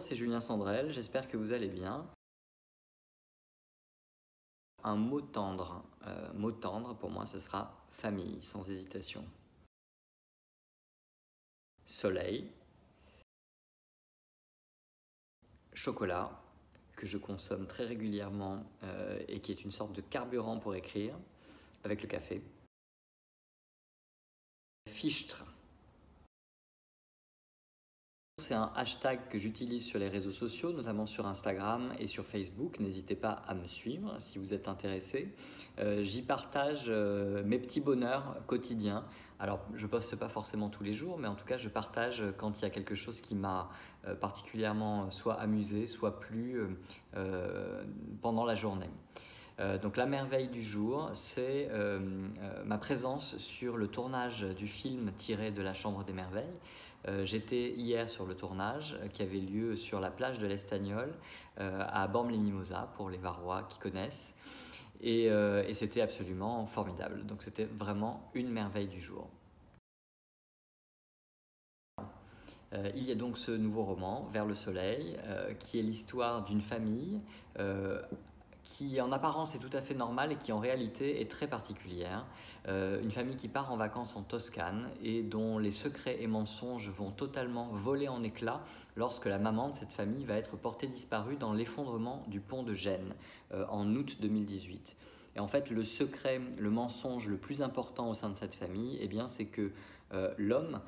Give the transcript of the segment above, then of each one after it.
c'est Julien Sandrel, j'espère que vous allez bien. Un mot tendre. Mot tendre, pour moi, ce sera famille, sans hésitation. Soleil. Chocolat, que je consomme très régulièrement et qui est une sorte de carburant pour écrire, avec le café. Fichtre. C'est un hashtag que j'utilise sur les réseaux sociaux, notamment sur Instagram et sur Facebook. N'hésitez pas à me suivre si vous êtes intéressé. J'y partage mes petits bonheurs quotidiens. Alors, je ne poste pas forcément tous les jours, mais en tout cas, je partage quand il y a quelque chose qui m'a particulièrement soit amusé, soit plu pendant la journée. Donc la merveille du jour, c'est ma présence sur le tournage du film tiré de La Chambre des Merveilles. J'étais hier sur le tournage qui avait lieu sur la plage de l'Estagnol à Bormes-les-Mimosas, pour les Varois qui connaissent. Et c'était absolument formidable. Donc c'était vraiment une merveille du jour. Il y a donc ce nouveau roman, Vers le soleil, qui est l'histoire d'une famille qui en apparence est tout à fait normale et qui en réalité est très particulière. Une famille qui part en vacances en Toscane et dont les secrets et mensonges vont totalement voler en éclats lorsque la maman de cette famille va être portée disparue dans l'effondrement du pont de Gênes en août 2018. Et en fait, le secret, le mensonge le plus important au sein de cette famille, eh bien, c'est que l'homme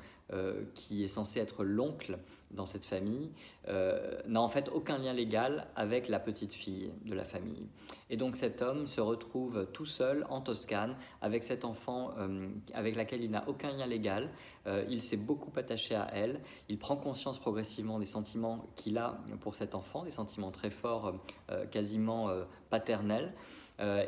qui est censé être l'oncle dans cette famille n'a en fait aucun lien légal avec la petite fille de la famille. Et donc cet homme se retrouve tout seul en Toscane avec cet enfant avec laquelle il n'a aucun lien légal. Il s'est beaucoup attaché à elle. Il prend conscience progressivement des sentiments qu'il a pour cet enfant, des sentiments très forts, quasiment paternels.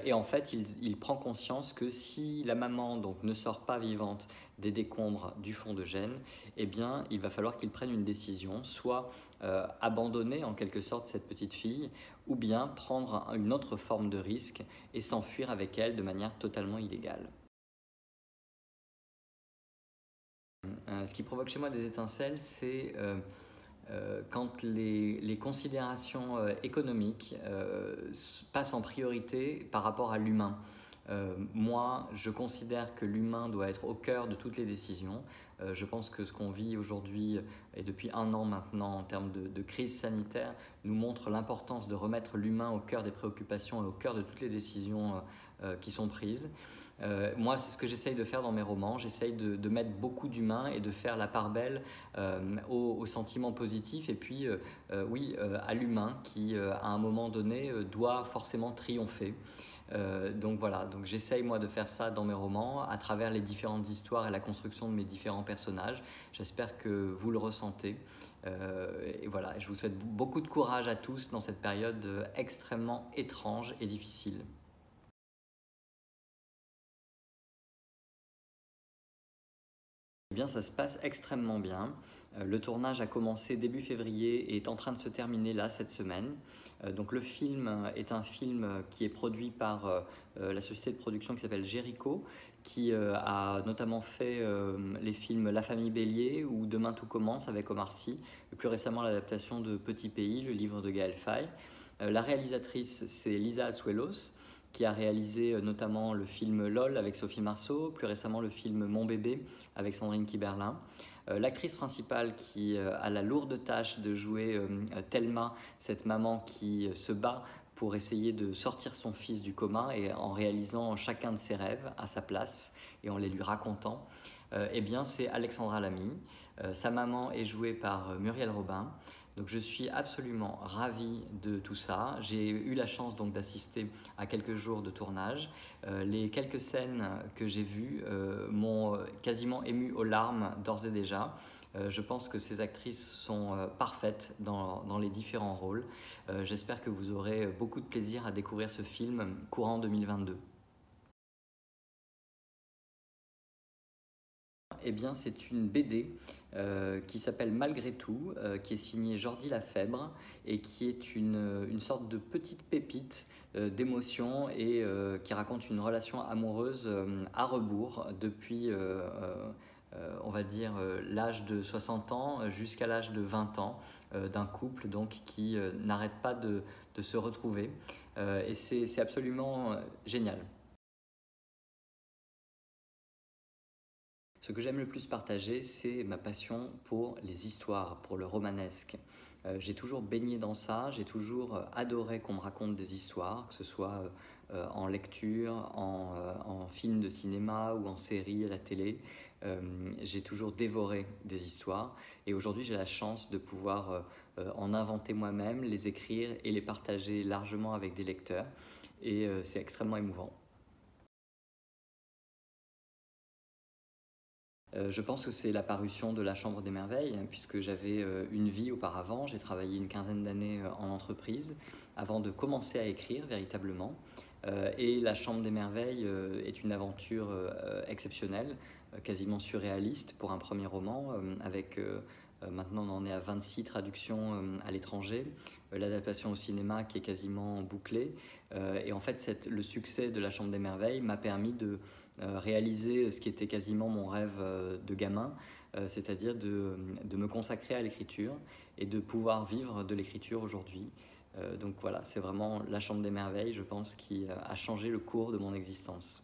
Et en fait, il prend conscience que si la maman donc, ne sort pas vivante des décombres du fond de Gênes, eh bien, il va falloir qu'il prenne une décision, soit abandonner en quelque sorte cette petite fille, ou bien prendre une autre forme de risque et s'enfuir avec elle de manière totalement illégale. Ce qui provoque chez moi des étincelles, c'est quand les considérations économiques passent en priorité par rapport à l'humain. Moi, je considère que l'humain doit être au cœur de toutes les décisions. Je pense que ce qu'on vit aujourd'hui et depuis 1 an maintenant en termes de crise sanitaire nous montre l'importance de remettre l'humain au cœur des préoccupations et au cœur de toutes les décisions qui sont prises. Moi, c'est ce que j'essaye de faire dans mes romans. J'essaye de mettre beaucoup d'humain et de faire la part belle aux sentiments positifs et puis, oui, à l'humain qui, à un moment donné, doit forcément triompher. Donc voilà, donc j'essaye moi de faire ça dans mes romans à travers les différentes histoires et la construction de mes différents personnages. J'espère que vous le ressentez. Et voilà, je vous souhaite beaucoup de courage à tous dans cette période extrêmement étrange et difficile. Eh bien, ça se passe extrêmement bien. Le tournage a commencé début février et est en train de se terminer là cette semaine. Donc le film est un film qui est produit par la société de production qui s'appelle Jericho, qui a notamment fait les films La famille Bélier ou Demain tout commence avec Omar Sy, et plus récemment l'adaptation de Petit pays, le livre de Gaël Faye. La réalisatrice, c'est Lisa Asuelos, qui a réalisé notamment le film LOL avec Sophie Marceau, plus récemment le film Mon bébé avec Sandrine Kiberlin. L'actrice principale qui a la lourde tâche de jouer Thelma, cette maman qui se bat pour essayer de sortir son fils du coma et en réalisant chacun de ses rêves à sa place et en les lui racontant, eh bien c'est Alexandra Lamy. Sa maman est jouée par Muriel Robin. Donc je suis absolument ravi de tout ça. J'ai eu la chance donc d'assister à quelques jours de tournage. Les quelques scènes que j'ai vues m'ont quasiment ému aux larmes d'ores et déjà. Je pense que ces actrices sont parfaites dans les différents rôles. J'espère que vous aurez beaucoup de plaisir à découvrir ce film courant 2022. Eh bien, c'est une BD qui s'appelle Malgré tout, qui est signée Jordi Lafèbre et qui est une sorte de petite pépite d'émotion et qui raconte une relation amoureuse à rebours depuis on va dire, l'âge de 60 ans jusqu'à l'âge de 20 ans d'un couple donc, qui n'arrête pas de se retrouver. Et c'est absolument génial. Ce que j'aime le plus partager, c'est ma passion pour les histoires, pour le romanesque. J'ai toujours baigné dans ça, j'ai toujours adoré qu'on me raconte des histoires, que ce soit en lecture, en film de cinéma ou en série à la télé. J'ai toujours dévoré des histoires et aujourd'hui j'ai la chance de pouvoir en inventer moi-même, les écrire et les partager largement avec des lecteurs et c'est extrêmement émouvant. Je pense que c'est la parution de La Chambre des Merveilles, hein, puisque j'avais une vie auparavant. J'ai travaillé une quinzaine d'années en entreprise avant de commencer à écrire véritablement. Et La Chambre des Merveilles est une aventure exceptionnelle, quasiment surréaliste pour un premier roman, avec maintenant on en est à 26 traductions à l'étranger, l'adaptation au cinéma qui est quasiment bouclée. Et en fait, le succès de La Chambre des Merveilles m'a permis de réaliser ce qui était quasiment mon rêve de gamin, c'est-à-dire de me consacrer à l'écriture et de pouvoir vivre de l'écriture aujourd'hui. Donc voilà, c'est vraiment La Chambre des Merveilles, je pense, qui a changé le cours de mon existence.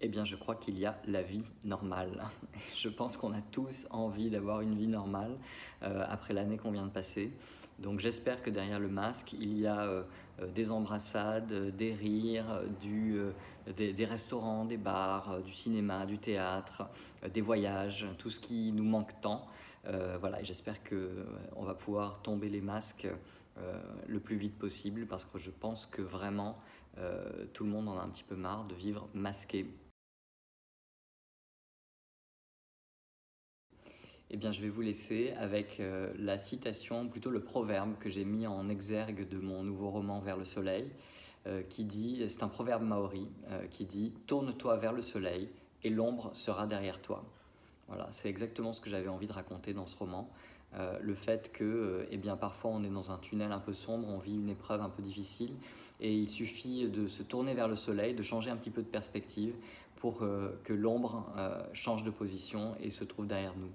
Eh bien, je crois qu'il y a la vie normale. Je pense qu'on a tous envie d'avoir une vie normale après l'année qu'on vient de passer. Donc j'espère que derrière le masque, il y a des embrassades, des rires, des restaurants, des bars, du cinéma, du théâtre, des voyages, tout ce qui nous manque tant. Voilà, et j'espère qu'on va pouvoir tomber les masques le plus vite possible parce que je pense que vraiment tout le monde en a un petit peu marre de vivre masqué. Eh bien, je vais vous laisser avec la citation, plutôt le proverbe que j'ai mis en exergue de mon nouveau roman Vers le soleil, qui dit, c'est un proverbe maori, qui dit « Tourne-toi vers le soleil et l'ombre sera derrière toi ». Voilà, c'est exactement ce que j'avais envie de raconter dans ce roman. Le fait que, eh bien, parfois on est dans un tunnel un peu sombre, on vit une épreuve un peu difficile, et il suffit de se tourner vers le soleil, de changer un petit peu de perspective pour que l'ombre change de position et se trouve derrière nous.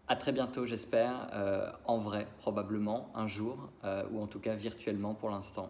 À très bientôt, j'espère, en vrai, probablement, un jour, ou en tout cas virtuellement pour l'instant.